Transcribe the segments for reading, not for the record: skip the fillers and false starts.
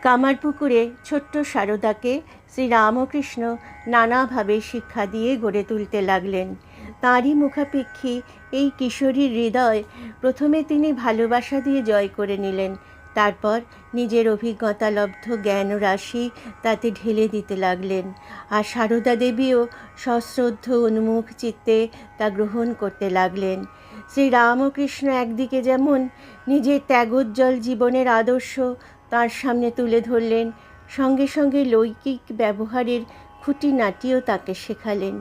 কামারপুকুরে ছোট্ট সারদাকে শ্রীরামকৃষ্ণ নানাভাবে শিক্ষা দিয়ে গড়ে তুলতে লাগলেন। তাঁরই মুখাপেক্ষী এই কিশোরীর হৃদয় প্রথমে তিনি ভালোবাসা দিয়ে জয় করে নিলেন, তারপর নিজের অভিজ্ঞতালব্ধ জ্ঞান রাশি তাতে ঢেলে দিতে লাগলেন। আর সারদা দেবীও সশ্রদ্ধ উন্মুখ চিত্তে তা গ্রহণ করতে লাগলেন। শ্রীরামকৃষ্ণ একদিকে যেমন নিজের ত্যাগোজ্জ্বল জীবনের আদর্শ তার সামনে তুলে ধরলেন, সঙ্গে সঙ্গে লৌকিক ব্যবহারের খুঁটিনাটিও তাকে শেখালেন।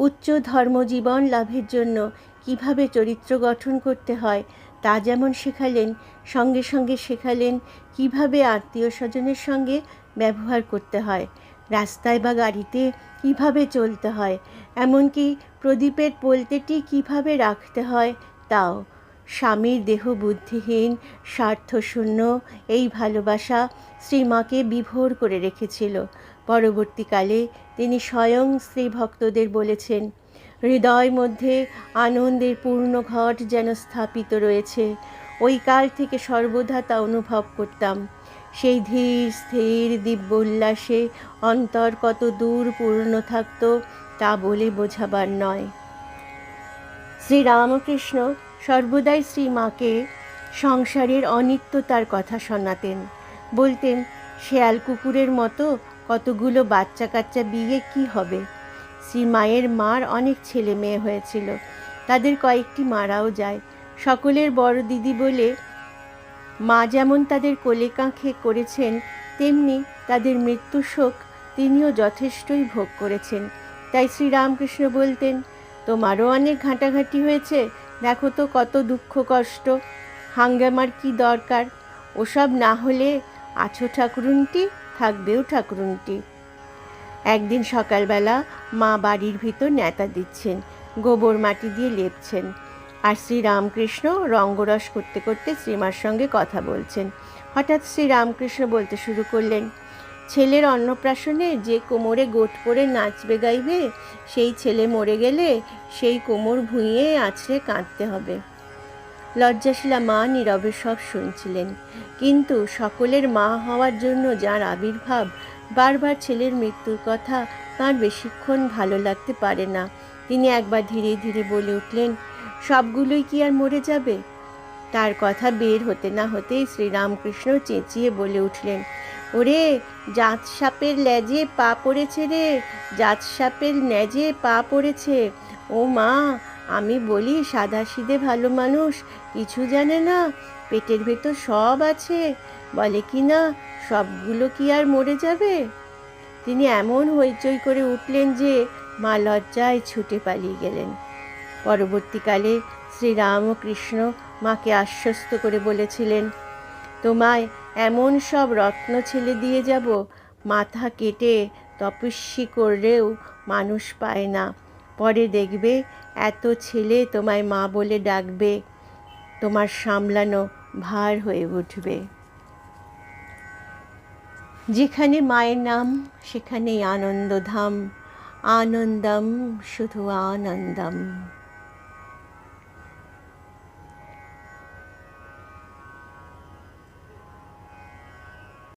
উচ্চ ধর্মজীবন লাভের জন্য কিভাবে চরিত্র গঠন করতে হয় তা যেমন শেখালেন, সঙ্গে সঙ্গে শেখালেন কিভাবে আত্মীয় স্বজনের সঙ্গে ব্যবহার করতে হয়, রাস্তায় বা গাড়িতে কিভাবে চলতে হয়, এমনকি প্রদীপের পোলতেটি কিভাবে রাখতে হয় তাও। স্বামীর দেহ বুদ্ধিহীন স্বার্থশূন্য এই ভালোবাসা শ্রীমাকে বিভোর করে রেখেছিল। পরবর্তীকালে তিনি স্বয়ং স্ত্রী ভক্তদের বলেছেন, হৃদয় মধ্যে আনন্দের পূর্ণ ঘট যেন স্থাপিত রয়েছে। ওই কাল থেকে সর্বদা তা অনুভব করতাম। সেই ধীর স্থির দিব্য উল্লাসে অন্তর কত দূর পূর্ণ থাকত তা বলে বোঝাবার নয়। শ্রীরামকৃষ্ণ সর্বদাই শ্রীমাকে সংসারের অনিত্যতার কথা শোনাতেন। বলতেন, শেয়াল কুকুরের মতো কতগুলো বাচ্চা কাচ্চা বিয়ে কি হবে। শ্রীমায়ের মার অনেক ছেলে মেয়ে হয়েছিল, তাদের কয়েকটি মারাও যায়। সকলের বড় দিদি বলে মা যেমন তাদের কোলে কাঁখে করেছেন, তেমনি তাদের মৃত্যু শোক তিনিও যথেষ্টই ভোগ করেছেন। তাই শ্রীরামকৃষ্ণ বলতেন, তোমারও অনেক ঘাঁটাঘাঁটি হয়েছে, দেখো তো কত দুঃখ কষ্ট, হাঙ্গামার কি দরকার, ওসব না হলে আছো ঠাকুরুনটি, থাকবেও ঠাকুরুনটি। একদিন সকালবেলা মা বাড়ির ভিতর ন্যাতা দিচ্ছেন, গোবর মাটি দিয়ে লেপছেন, আর শ্রীরামকৃষ্ণ রঙ্গরস করতে করতে শ্রীমার সঙ্গে কথা বলছেন। হঠাৎ শ্রীরামকৃষ্ণ বলতে শুরু করলেন, ছেলের অন্নপ্রাশনে যে কোমরে গোট পরে নাচবে গাইবে, সেই ছেলে মরে গেলে সেই কোমর ভুঁইয়ে আছড়ে কাঁদতে হবে। লজ্জাশীলা মা নীরবে সব শুনছিলেন, কিন্তু সকলের মা হওয়ার জন্য যার আবির্ভাব, বারবার ছেলের মৃত্যুর কথা তাঁর বেশিক্ষণ ভালো লাগতে পারে না। তিনি একবার ধীরে ধীরে বলে উঠলেন, সবগুলোই কি আর মরে যাবে? তার কথা বের হতে না হতেই শ্রীরামকৃষ্ণ চেঁচিয়ে বলে উঠলেন, ওরে, জাত সাপের লেজে পা পড়েছে রে, জাত সাপের লেজে পা পড়েছে। ও মা, আমি বলি সাদাসিধে ভালো মানুষ, কিছু জানে না, পেটের ভেতর সব আছে, বলে কি না সবগুলো কি আর মরে যাবে? তিনি এমন হইচই করে উঠলেন যে মা লজ্জায় ছুটে পালিয়ে গেলেন। পরবর্তীকালে শ্রীরামকৃষ্ণ মাকে আশ্বস্ত করে বলেছিলেন, তোমায় এমন সব রত্ন ছেলে দিয়ে যাব, মাথা কেটে তপস্বী করলেও মানুষ পায় না। পরে দেখবে এত ছেলে তোমায় মা বলে ডাকবে, তোমার সামলানো ভার হয়ে উঠবে। যেখানে মায়ের নাম সেখানেই আনন্দধাম, আনন্দম শুধু আনন্দম।